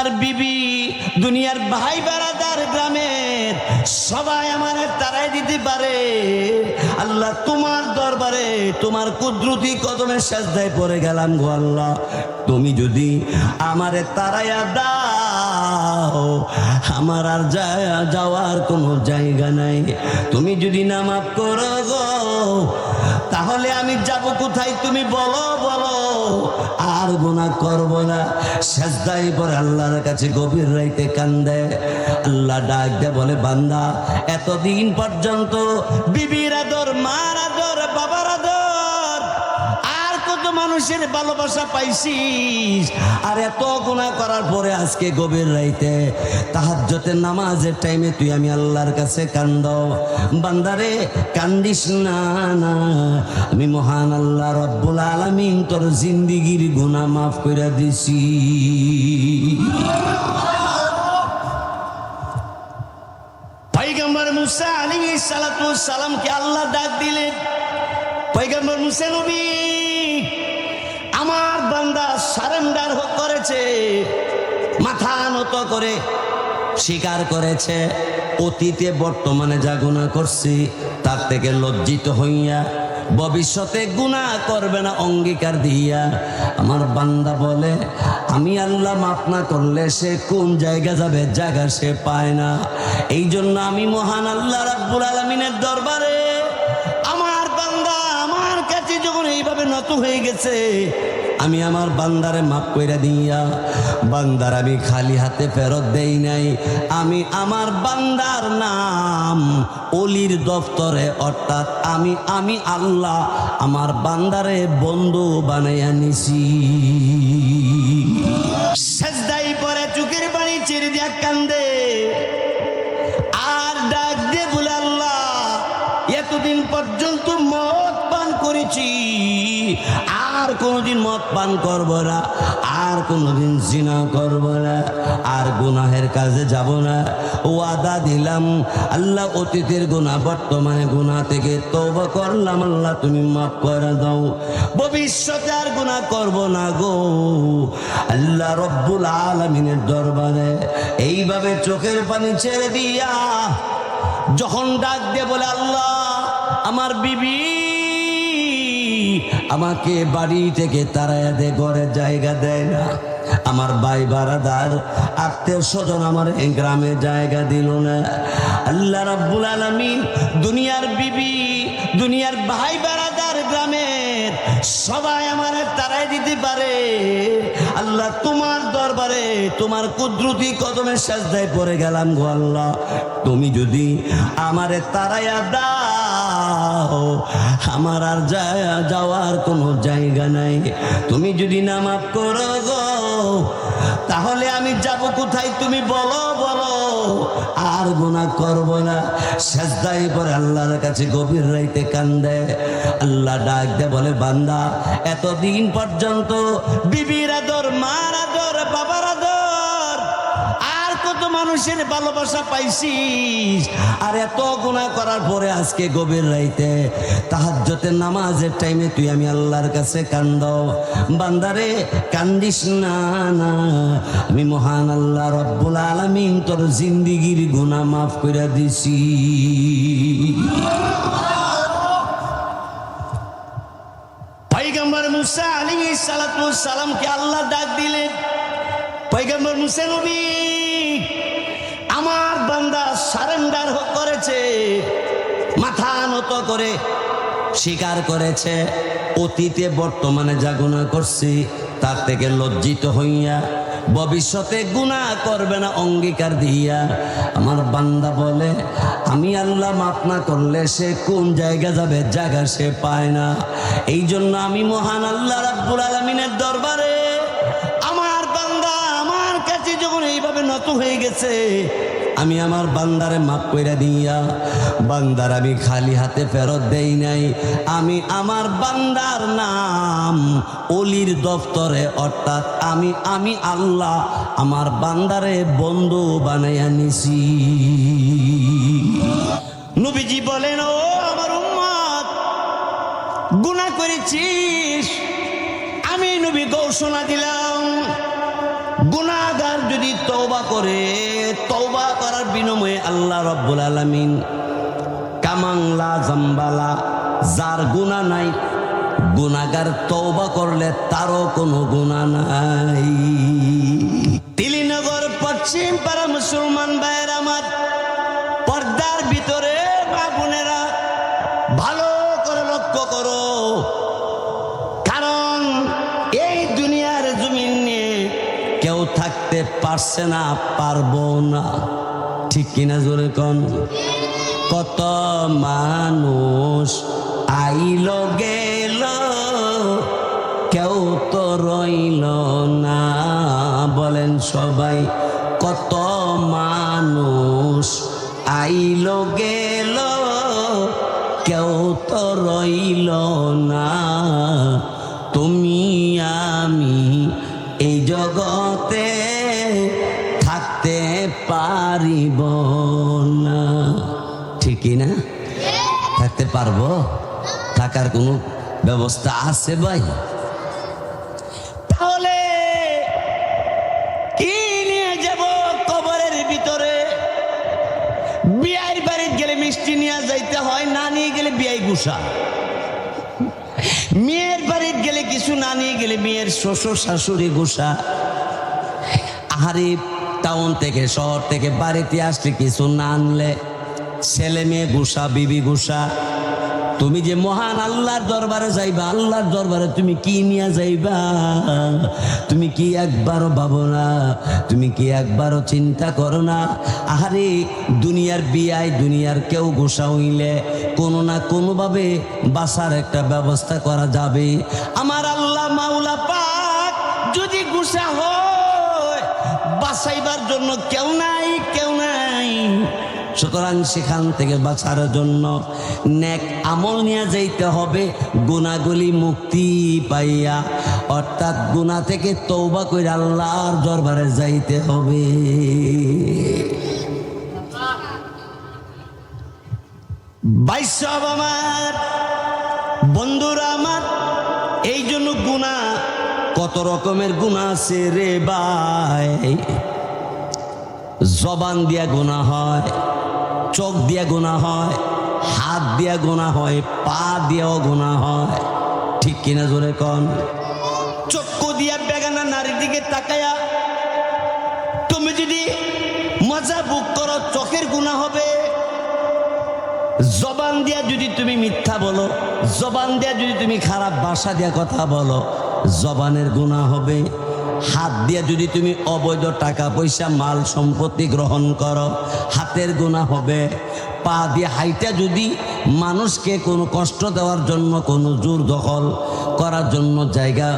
দুনিয়ার বিবি, দুনিয়ার ভাই বারাদার, গ্রামের সবাই আমার তারাই দিতে পারে। আল্লাহ তোমার দরবারে তোমার কুদরতি কদমের সাজদায় পড়ে গেলাম গো আল্লাহ, তুমি যদি আমারে তারাইয়া দাও আমার আর যাওয়ার কোনো জায়গা নাই। তুমি যদি না মাফ করো গো তাহলে আমি যাব কোথায়? তুমি বলো বলো, আর গুনাহ করব না। সাজদায় পড়ে আল্লাহর কাছে গভীর রাতে কান্দে। আল্লাহ ডাক দে বলে, বান্দা এতদিন পর্যন্ত বিবির আদর, মার আদর, বাবার আদর, আর কত মানুষের ভালোবাসা পাইছিস, আর এত গুনাহ করার পরে আজকে গভীর রাতে তাহাজ্জুদের নামাজের টাইমে তুই আমি আল্লাহর কাছে কান্দ। বান্দারে কান্দিস না, না আমি মহান আল্লাহ রব্বুল আলামিন তোর জিন্দেগির গুনাহ মাফ করে দিছি। পয়গম্বর মুসা আলাইহিস সালাতু ওয়াস সালামকে আল্লাহ ডাক দিলেন, পয়গম্বর মুসা নবী আমার বান্দা সারেন্ডার করেছে, মাথা নত করে স্বীকার করেছে অতীতে বর্তমানে যা গুনাহ করছি তার থেকে লজ্জিত হইয়া ভবিষ্যতে গুনাহ করবে না অঙ্গীকার দিয়া। আমার বান্দা বলে, আমি আল্লাহ মাফ না করলে সে কোন জায়গা যাবে, জায়গা সে পায় না। এই জন্য আমি মহান আল্লাহ রাব্বুল আলামিনের দরবারে আমার বান্দা আমার কাছে যখন এইভাবে নত হয়ে গেছে, আমি আমার বান্দারে মাফ কইরা দিয়া, বান্দার আমি খালি হাতে ফেরত দেই নাই। আমি আমার বান্দার নাম অলির দফতরে, অর্থাৎ আমি আল্লাহ আমার বান্দারে বন্ধু বানাইয়া নিছি। সাজদাই পরে চোখের পানি ছেড়ে দিয়া কান্দে আর ডাক দিয়ে বলে, আল্লাহ এতদিন পর্যন্ত মদ পান করেছি, আর কোনদিন মদ পান করব না, আর কোনদিন জিনা করব না, আর গুনাহের কাজে যাব না। ওয়াদা দিলাম আল্লাহ, অতীতের গুনাহ বর্তমানে গুনাহ থেকে তওবা করলাম, আল্লাহ তুমি মাফ করে দাও, ভবিষ্যতে আর গুনাহ করব না গো। আল্লাহ রব্বুল আলামিনের দরবারে এইভাবে চোখের পানি ছেড়ে দিয়া যখন ডাক দিয়ে বলে, আল্লাহ আমার বিবি আমাকে বাড়ি থেকে তাড়াইয়া দে, ঘরে জায়গা দেয় না, আমার ভাই বারাদার আত্মীয় স্বজন আমার এই গ্রামে জায়গা দিল না। আল্লাহ রাব্বুল আলামিন দুনিয়ার বিবি, দুনিয়ার ভাই বারাদার, গ্রামের সবাই আমার তারাই দিতে পারে। আল্লাহ তোমার দরবারে তোমার কুদরতি কদমের সাজদায় পড়ে গেলাম গো আল্লাহ, তুমি যদি আমারে তাড়াইয়া দাও আমার আর যাওয়ার কোনো জায়গা নাই। তুমি যদি না মাফ করো গো তাহলে আমি যাব কোথায়? তুমি বলো বলো, আর গুনাহ করব না। সাজদায় পড়ে আল্লাহর কাছে গভীর রাতে কান্দে। আল্লাহ ডাক দে বলে, বান্দা এতদিন পর্যন্ত বিবির আদর, মার আদর, বাবার আদর, আর কত মানুষের ভালোবাসা পাইছিস, আর এত গুনাহ করার পরে আজকে গভীর রাতে তাহাজ্জুদের নামাজের টাইমে তুই আমি আল্লাহর কাছে কান্দ। বান্দারে কান্দিস না, না আমি মহান আল্লাহ রব্বুল আলামিন তোর জিন্দেগির গুনাহ মাফ করে দিছি। পয়গম্বর মুসা আলাইহিস সালাতু ওয়াস সালামকে আল্লাহ ডাক দিলেন, পয়গম্বর মুসা নবী আমার বান্দা সারেন্ডার করেছে, মাথা নত করে স্বীকার করেছে অতীতে বর্তমানে যা গুনাহ করছি তার থেকে লজ্জিত হইয়া ভবিষ্যতে গুনাহ করবে না অঙ্গীকার দিয়া। আমার বান্দা বলে, আমি আল্লাহ মাফ না করলে সে কোন জায়গা যাবে, জায়গা সে পায় না। এই জন্য আমি মহান আল্লাহ রাব্বুল আলামিনের দরবারে আমার বান্দা আমার কাছে যখন এইভাবে নত হয়ে গেছে, আমি আমার বান্দারে মাফ কইরা দিয়া, বান্দার আমি খালি হাতে ফেরত দেই নাই। আমি আমার বান্দার নাম অলির দফতরে, অর্থাৎ আমি আল্লাহ আমার বান্দারে বন্ধু বানাইয়া নিছি। নবীজি বলেন, ও আমার উম্মত, গুনাহ করেছিস, আমি নবী ঘোষণা দিলাম গুনাহগার যদি তওবা করে, তওবা করার বিনিময়ে আল্লাহ রাব্বুল আলামিন কামাংলা জাম্বালা, যার গুনাহ নাই, গুনাহগার তওবা করলে তারও কোনো গুনাহ নাই। তিলিনগর পশ্চিম পাড়া মুসলমান ভাইয়ের আমার, পর্দার ভিতরে মা বোনেরা ভালো করে লক্ষ্য করো, কারণ এই দুনিয়ার জমিন নিয়ে কেউ থাকতে পারছে না, পারবো না, ঠিক কিনা জোরে কোন? কত মানুষ আইল গেল, কেউ তো রইল না, বলেন সবাই। কত মানুষ আইল গেল, কেউ তো রইল না, তুমি আমি এই জগতে থাকতে পারিব না, ঠিকই না? থাকতে পারবো? থাকার কোনো ব্যবস্থা আছে ভাই? তাহলে কি নিয়ে যাব কবরের ভিতরে? বিয়ের বাড়ি গেলে মিষ্টি নিয়ে যাইতে হয়, না নিয়ে গেলে বিয়াই গুসা। মেয়ের বাড়ি গেলে কিছু না নিয়ে গেলে মেয়ের শ্বশুর শাশুড়ি গুসা। আহারে, টাউন থেকে শহর থেকে বাড়িতে আসলে কিছু না আনলে ছেলে মেয়ে গুসা, বিবি গুসা। তুমি যে মহান আল্লাহর দরবারে যাইবা, আল্লাহর দরবারে তুমি কি নিয়ে যাইবা? তুমি কি একবারও ভাবো না? তুমি কি একবারও চিন্তা করো না? আহারে, দুনিয়ার বিয়ায় দুনিয়ার কেউ গোসা হইলে কোনো না কোনোভাবে বাঁচার একটা ব্যবস্থা করা যাবে। আমার আল্লাহ মাওলা পাক যদি গোসা হয়, বাঁচাইবার জন্য কেউ নাই, কেউ নাই। সুতরাং সেখান থেকে বাঁচার জন্য নেক আমল নিয়ে যাইতে হবে, গুনাহগুলি মুক্তি পাইয়া, অর্থাৎ গুনাহ থেকে তওবা করে আল্লাহর দরবারে যাইতে হবে। ভাইসব আমার, বন্ধুরা আমার, এই জন্য গুনাহ, কত রকমের গুনাহ আছে রে ভাই। জবান দিয়া গুনাহ হয়, চোখ দিয়া গুনাহ হয়, হাত দিয়া গুনাহ হয়, পা দিয়াও গুনাহ হয়, ঠিক কিনা জোরে কন? চক্ষু দিয়া বেগানা নারীর দিকে তাকায়া তুমি যদি মজা ভোগ করো, চোখের গুনাহ হবে। জবান দিয়া যদি তুমি মিথ্যা বলো, জবান দিয়া যদি তুমি খারাপ ভাষা দিয়া কথা বলো, জবানের গুনাহ হবে। হাত দিয়া যদি তুমি অবৈধ টাকা পয়সা মাল সম্পত্তি গ্রহণ করো, হাতের গুনাহ হবে। পা দিয়ে হাইটা যদি মানুষকে কোনো কষ্ট দেওয়ার জন্য, কোনো জোর দখল করার জন্য, জায়গা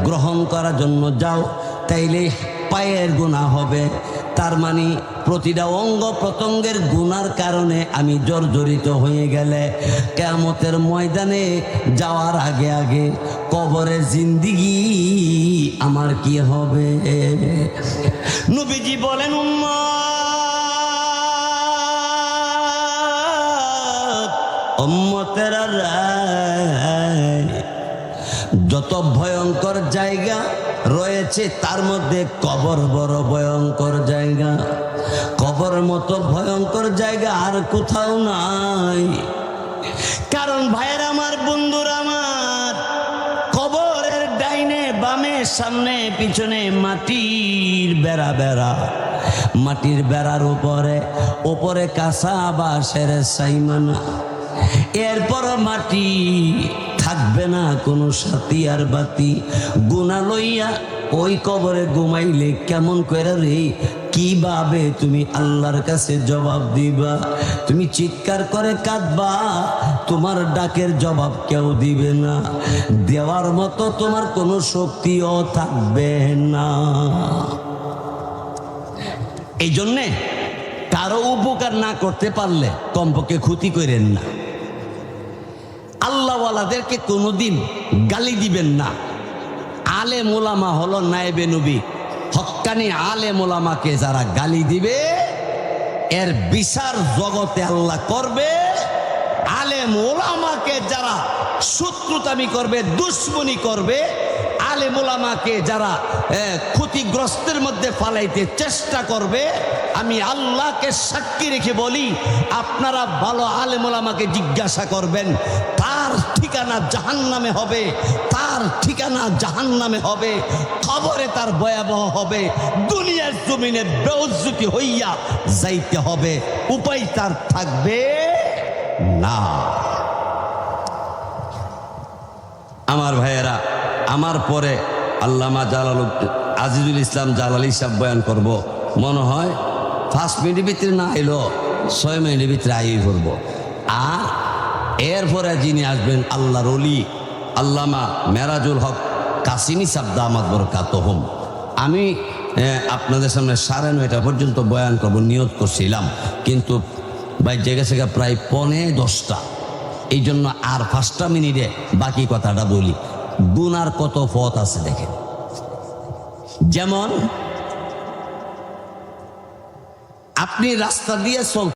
গ্রহণ করার জন্য যাও, তাইলে পায়ের গুনাহ হবে। তার মানে প্রতিটা অঙ্গ প্রত্যঙ্গের গুনার কারণে আমি জর্জরিত হয়ে গেলে কিয়ামতের ময়দানে যাওয়ার আগে আগে কবরের জিন্দেগি আমার কি হবে? নবীজি বলেন, উম্মতেরা যত ভয়ঙ্কর জায়গা রয়েছে তার মধ্যে কবর বড় ভয়ঙ্কর জায়গা। কবর মতো ভয়ঙ্কর জায়গা আর কোথাও নাই। কারণ ভাইয়ের আমার, বন্ধুরা আমার, কবরের ডাইনে বামে সামনে পিছনে মাটির বেড়া বেড়া, মাটির বেড়ার উপরে কাঁচা বাঁশের সাইমানা, এরপর মাটি, থাকবে না কোনো সাথী আর বাতি। গুনাহ লইয়া ওই কবরে ঘুমাইলে কেমন করে রে, কিভাবে তুমি আল্লাহর কাছে জবাব দিবা? তুমি চিৎকার করে কাঁদবা, তোমার ডাকের জবাব কেউ দিবে না, দেওয়ার মতো তোমার কোনো শক্তিও থাকবে না। এই জন্যে কারো উপকার না করতে পারলে কমপক্ষে ক্ষতি করেন না। আল্লাহওয়ালাদেরকে কোনোদিন গালি দিবেন না। আলেম ওলামা হলো নায়েবে নবী। হক্কানি আলেম ওলামাকে যারা গালি দিবে এর বিচার জগতে আল্লাহ করবে। আলেম ওলামাকে যারা শত্রুতামি করবে, দুশ্মনী করবে, আলেম ওলামাকে যারা ক্ষতিগ্রস্তের মধ্যে ফালাইতে চেষ্টা করবে, আমি আল্লাহকে সাক্ষী রেখে বলি, আপনারা ভালো আলেম ওলামাকে জিজ্ঞাসা করবেন, তার ঠিকানা জাহান্নামে হবে, তার ঠিকানা জাহান্নামে হবে, কবরে তার ভয়াবহ হবে, দুনিয়ার জমিনে বেউজ্জতি হইয়া যাইতে হবে, উপায় তার থাকবে না। আমার ভাইয়েরা, আমার পরে আল্লামা আজিজুল ইসলাম জালালী সাহেব বয়ান করব, মনে হয় 5 মিনিটের ভিতরে না এলো 6 মিনিটের ভিতরে আই করব। আর এরপরে যিনি আসবেন আল্লাহর ওলি আল্লামা মেরাজুল হক কাসিমি সাহেব দামাত বরকাতুহুম। আমি আপনাদের সামনে 9:30 পর্যন্ত বয়ান করব নিয়ত করছিলাম, কিন্তু বাইরে গেছে প্রায় 9:45। এই জন্য আর 5টা মিনিটে বাকি কথাটা বলি। গুনার কত পথ আছে দেখেন। যেমন আপনি রাস্তা দিয়ে চল